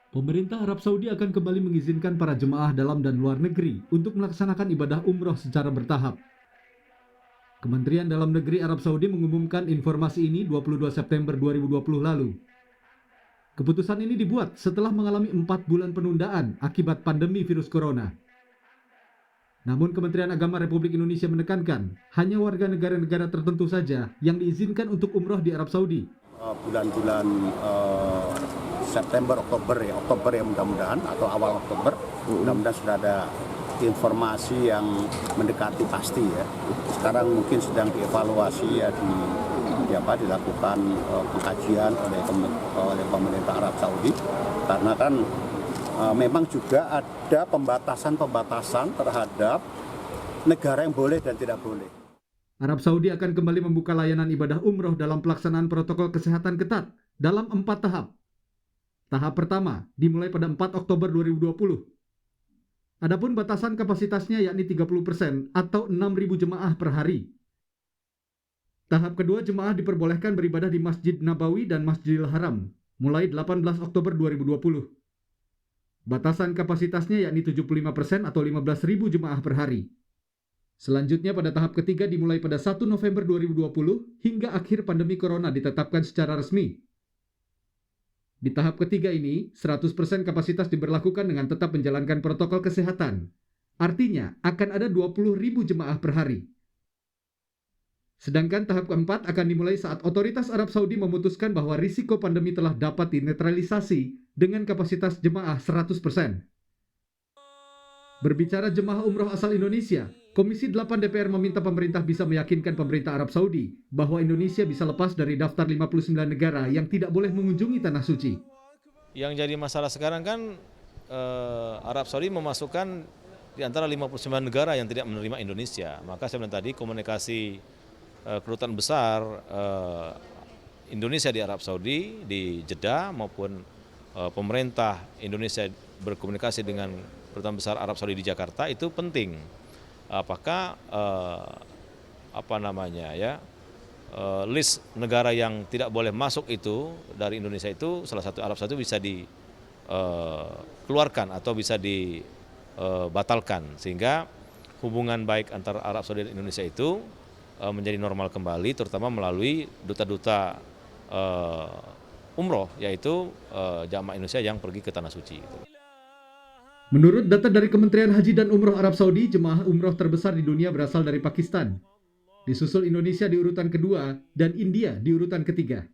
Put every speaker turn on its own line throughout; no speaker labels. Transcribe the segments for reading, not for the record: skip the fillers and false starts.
Pemerintah Arab Saudi akan kembali mengizinkan para jemaah dalam dan luar negeri untuk melaksanakan ibadah umroh secara bertahap. Kementerian Dalam Negeri Arab Saudi mengumumkan informasi ini 22 September 2020 lalu. Keputusan ini dibuat setelah mengalami 4 bulan penundaan akibat pandemi virus corona. Namun Kementerian Agama Republik Indonesia menekankan hanya warga negara-negara tertentu saja yang diizinkan untuk umroh di Arab Saudi.
Bulan-bulan September, Oktober ya mudah-mudahan, atau awal Oktober, mudah-mudahan sudah ada informasi yang mendekati pasti ya. Sekarang mungkin sedang dievaluasi ya, dilakukan pengkajian oleh pemerintah Arab Saudi, karena kan memang juga ada pembatasan terhadap negara yang boleh dan tidak boleh.
Arab Saudi akan kembali membuka layanan ibadah umroh dalam pelaksanaan protokol kesehatan ketat dalam 4 tahap. Tahap pertama dimulai pada 4 Oktober 2020. Adapun batasan kapasitasnya yakni 30% atau 6.000 jemaah per hari. Tahap kedua, jemaah diperbolehkan beribadah di Masjid Nabawi dan Masjidil Haram mulai 18 Oktober 2020. Batasan kapasitasnya yakni 75% atau 15.000 jemaah per hari. Selanjutnya pada tahap ketiga dimulai pada 1 November 2020 hingga akhir pandemi corona ditetapkan secara resmi. Di tahap ketiga ini, 100% kapasitas diberlakukan dengan tetap menjalankan protokol kesehatan. Artinya, akan ada 20.000 jemaah per hari. Sedangkan tahap keempat akan dimulai saat otoritas Arab Saudi memutuskan bahwa risiko pandemi telah dapat dinetralisasi dengan kapasitas jemaah 100%. Berbicara jemaah umroh asal Indonesia, Komisi 8 DPR meminta pemerintah bisa meyakinkan pemerintah Arab Saudi bahwa Indonesia bisa lepas dari daftar 59 negara yang tidak boleh mengunjungi tanah suci.
Yang jadi masalah sekarang kan Arab Saudi memasukkan di antara 59 negara yang tidak menerima Indonesia. Maka saya bilang tadi komunikasi kedutaan besar Indonesia di Arab Saudi, di Jeddah maupun pemerintah Indonesia berkomunikasi dengan kedutaan besar Arab Saudi di Jakarta itu penting. Apakah list negara yang tidak boleh masuk itu dari Indonesia itu salah satu Arab Saudi bisa dikeluarkan atau bisa dibatalkan, sehingga hubungan baik antara Arab Saudi dan Indonesia itu menjadi normal kembali, terutama melalui duta-duta umroh, yaitu jamaah Indonesia yang pergi ke Tanah Suci.
Menurut data dari Kementerian Haji dan Umroh Arab Saudi, jemaah umroh terbesar di dunia berasal dari Pakistan. Disusul Indonesia di urutan kedua dan India di urutan ketiga.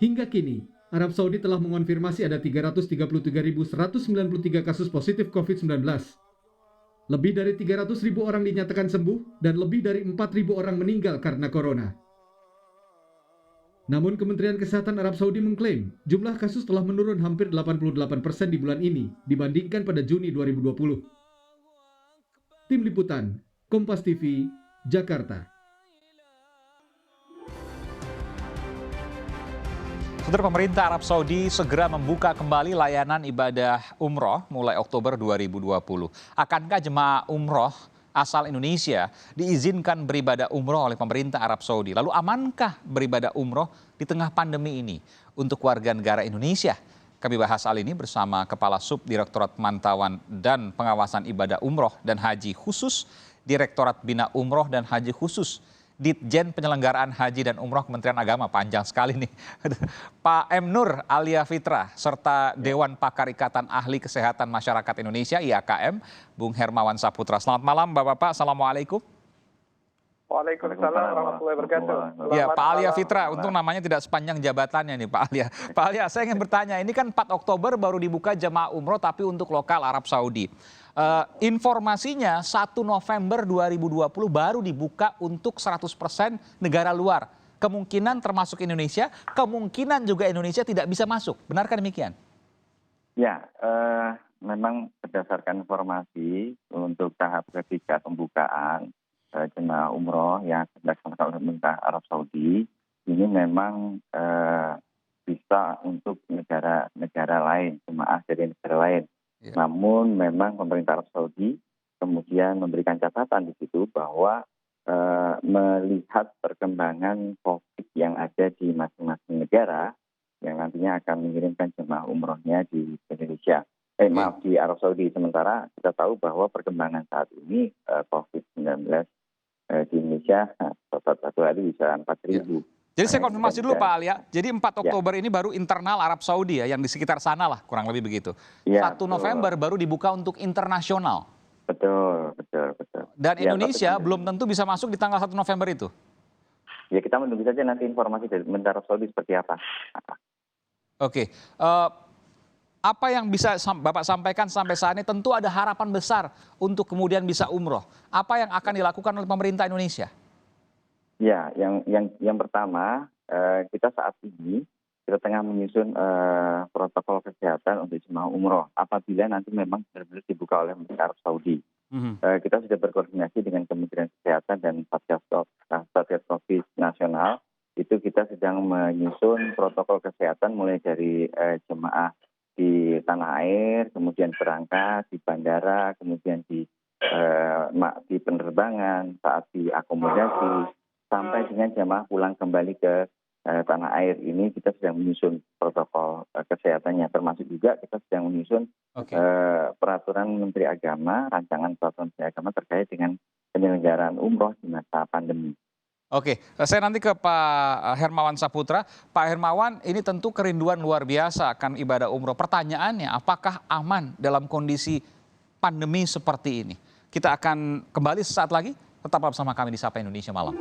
Hingga kini, Arab Saudi telah mengonfirmasi ada 333.193 kasus positif COVID-19. Lebih dari 300.000 orang dinyatakan sembuh dan lebih dari 4.000 orang meninggal karena corona. Namun Kementerian Kesehatan Arab Saudi mengklaim jumlah kasus telah menurun hampir 88% di bulan ini dibandingkan pada Juni 2020. Tim Liputan, Kompas TV, Jakarta.
Saudara, pemerintah Arab Saudi segera membuka kembali layanan ibadah umroh mulai Oktober 2020. Akankah jemaah umroh asal Indonesia diizinkan beribadah umroh oleh pemerintah Arab Saudi? Lalu amankah beribadah umroh di tengah pandemi ini untuk warga negara Indonesia? Kami bahas hal ini bersama Kepala Subdirektorat Pemantauan dan Pengawasan Ibadah Umroh dan Haji Khusus, Direktorat Bina Umroh dan Haji Khusus, Ditjen Penyelenggaraan Haji dan Umroh Kementerian Agama, panjang sekali nih, Pak M. Nur Alia Fitra, serta Dewan Pakar Ikatan Ahli Kesehatan Masyarakat Indonesia (IAKM), Bung Hermawan Saputra. Selamat malam Bapak-Bapak, Assalamualaikum.
Waalaikumsalam warahmatullahi wabarakatuh.
Ya,
Selamat
Pak Alia
malam.
Fitra, untung namanya tidak sepanjang jabatannya nih Pak Alia. Pak Alia, saya ingin bertanya, ini kan 4 Oktober baru dibuka jemaah umroh tapi untuk lokal Arab Saudi. Informasinya 1 November 2020 baru dibuka untuk 100% negara luar. Kemungkinan termasuk Indonesia, kemungkinan juga Indonesia tidak bisa masuk. Benarkah demikian?
Ya, memang berdasarkan informasi untuk tahap ketiga pembukaan jemaah umroh yang dilaksanakan oleh pemerintah Arab Saudi, ini memang bisa untuk negara-negara lain, jemaah dari negara lain. Ya. Namun memang pemerintah Arab Saudi kemudian memberikan catatan di situ bahwa melihat perkembangan COVID yang ada di masing-masing negara, yang nantinya akan mengirimkan jemaah umrohnya di Indonesia. Maaf, di Arab Saudi. Sementara kita tahu bahwa perkembangan saat ini COVID-19 di Indonesia satu hari bisa 4.000.
Jadi saya konfirmasi dulu Pak Alia, jadi 4 Oktober ini baru internal Arab Saudi ya, yang di sekitar sana lah kurang lebih begitu.
Ya,
1 November baru dibuka untuk internasional.
Betul.
Dan
Ya,
Indonesia
tapi
belum tentu bisa masuk di tanggal 1 November itu.
Ya kita menunggu saja nanti informasi dari Arab Saudi seperti apa.
Oke, apa yang bisa Bapak sampaikan sampai saat ini, tentu ada harapan besar untuk kemudian bisa umroh. Apa yang akan dilakukan oleh pemerintah Indonesia?
Ya, yang pertama, kita saat ini kita tengah menyusun protokol kesehatan untuk jemaah umroh. Apabila nanti memang benar-benar dibuka oleh Arab Saudi, kita sudah berkoordinasi dengan Kementerian Kesehatan dan Satgas Covid Nasional. Itu kita sedang menyusun protokol kesehatan mulai dari jemaah di tanah air, kemudian berangkat di bandara, kemudian di penerbangan, saat diakomodasi, sampai dengan jemaah pulang kembali ke tanah air. Ini kita sedang menyusun protokol kesehatannya, termasuk juga kita sedang menyusun peraturan Menteri Agama, rancangan peraturan Menteri Agama terkait dengan penyelenggaraan umroh di masa pandemi.
Oke, saya nanti ke Pak Hermawan Saputra. Pak Hermawan, ini tentu kerinduan luar biasa akan ibadah umroh. Pertanyaannya, apakah aman dalam kondisi pandemi seperti ini? Kita akan kembali sesaat lagi. Tetaplah bersama kami di Sapa Indonesia Malam.